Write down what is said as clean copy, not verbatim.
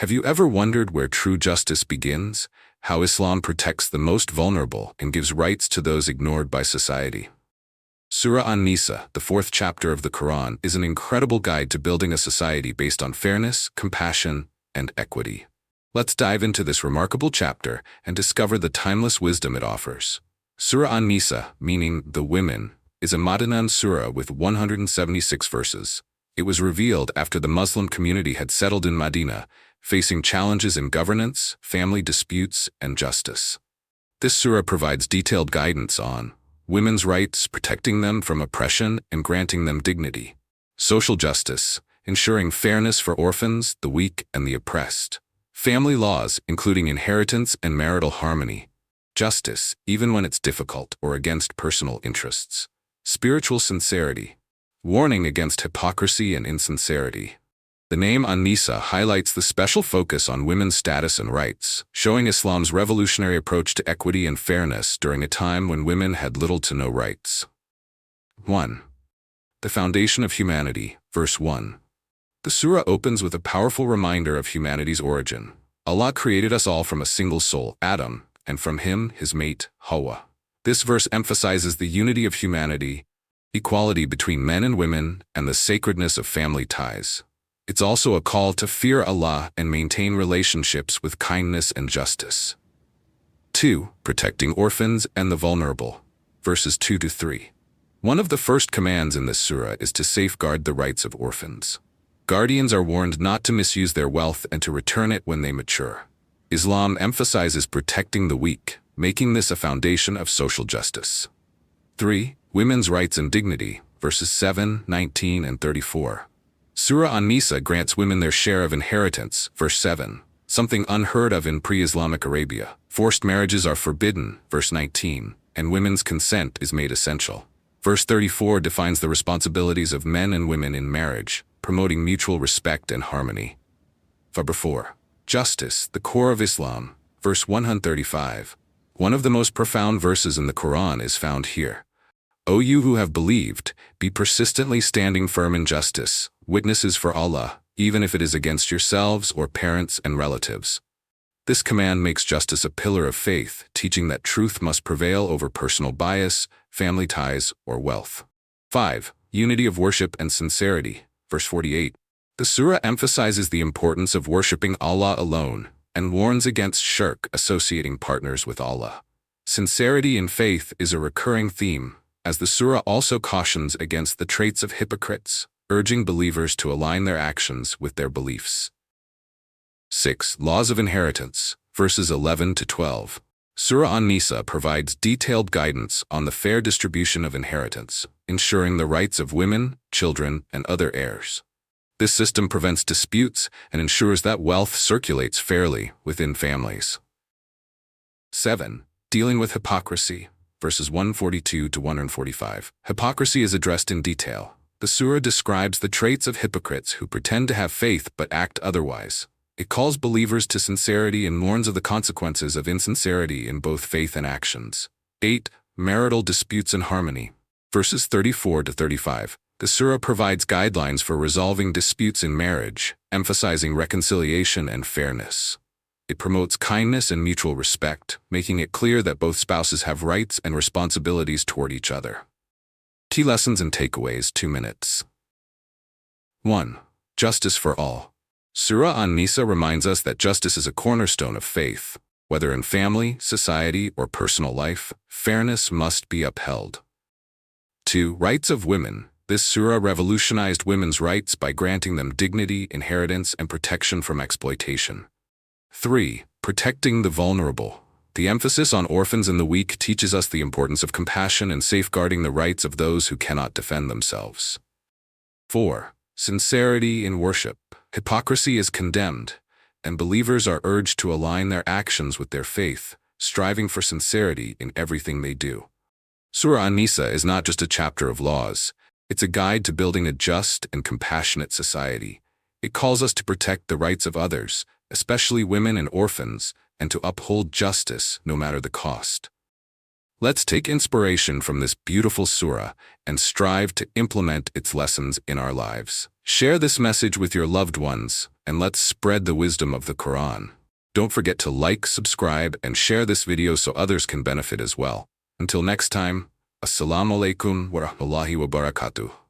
Have you ever wondered where true justice begins? How Islam protects the most vulnerable and gives rights to those ignored by society? Surah An-Nisa, the fourth chapter of the Quran, is an incredible guide to building a society based on fairness, compassion, and equity. Let's dive into this remarkable chapter and discover the timeless wisdom it offers. Surah An-Nisa, meaning the women, is a Madinah surah with 176 verses. It was revealed after the Muslim community had settled in Madinah, facing challenges in governance, family disputes, and justice. This surah provides detailed guidance on women's rights, protecting them from oppression and granting them dignity; social justice, ensuring fairness for orphans, the weak, and the oppressed; family laws, including inheritance and marital harmony; justice, even when it's difficult or against personal interests; spiritual sincerity, warning against hypocrisy and insincerity. The name An-Nisa highlights the special focus on women's status and rights, showing Islam's revolutionary approach to equity and fairness during a time when women had little to no rights. 1. The foundation of humanity, verse 1. The surah opens with a powerful reminder of humanity's origin. Allah created us all from a single soul, Adam, and from him, his mate, Hawa. This verse emphasizes the unity of humanity, equality between men and women, and the sacredness of family ties. It's also a call to fear Allah and maintain relationships with kindness and justice. 2. Protecting orphans and the vulnerable, verses 2 to 3. One of the first commands in this surah is to safeguard the rights of orphans. Guardians are warned not to misuse their wealth and to return it when they mature. Islam emphasizes protecting the weak, making this a foundation of social justice. 3. Women's rights and dignity, verses 7, 19, and 34. Surah An-Nisa grants women their share of inheritance, verse 7, something unheard of in pre-Islamic Arabia. Forced marriages are forbidden, verse 19, and women's consent is made essential. Verse 34 defines the responsibilities of men and women in marriage, promoting mutual respect and harmony. 4. Justice, the core of Islam, verse 135. One of the most profound verses in the Quran is found here. O you who have believed, be persistently standing firm in justice, witnesses for Allah, even if it is against yourselves or parents and relatives. This command makes justice a pillar of faith, teaching that truth must prevail over personal bias, family ties, or wealth. 5. Unity of worship and sincerity, verse 48. The surah emphasizes the importance of worshiping Allah alone and warns against shirk, associating partners with Allah. Sincerity in faith is a recurring theme, as the surah also cautions against the traits of hypocrites, urging believers to align their actions with their beliefs. 6. Laws of inheritance, verses 11 to 12. Surah An-Nisa provides detailed guidance on the fair distribution of inheritance, ensuring the rights of women, children, and other heirs. This system prevents disputes and ensures that wealth circulates fairly within families. 7. Dealing with hypocrisy, verses 142 to 145. Hypocrisy is addressed in detail. The surah describes the traits of hypocrites who pretend to have faith but act otherwise. It calls believers to sincerity and warns of the consequences of insincerity in both faith and actions. 8. Marital disputes and harmony, verses 34 to 35. The surah provides guidelines for resolving disputes in marriage, emphasizing reconciliation and fairness. It promotes kindness and mutual respect, making it clear that both spouses have rights and responsibilities toward each other. Key lessons and takeaways, 2 minutes. 1. Justice for all. Surah An-Nisa reminds us that justice is a cornerstone of faith. Whether in family, society, or personal life, fairness must be upheld. 2. Rights of women. This surah revolutionized women's rights by granting them dignity, inheritance, and protection from exploitation. 3. Protecting the vulnerable. The emphasis on orphans and the weak teaches us the importance of compassion and safeguarding the rights of those who cannot defend themselves. 4. Sincerity in worship. Hypocrisy is condemned, and believers are urged to align their actions with their faith, striving for sincerity in everything they do. Surah An-Nisa is not just a chapter of laws. It's a guide to building a just and compassionate society. It calls us to protect the rights of others, especially women and orphans, and to uphold justice no matter the cost. Let's take inspiration from this beautiful surah and strive to implement its lessons in our lives. Share this message with your loved ones, and let's spread the wisdom of the Quran. Don't forget to like, subscribe, and share this video so others can benefit as well. Until next time, Assalamu alaikum wa rahmatullahi wa barakatuh.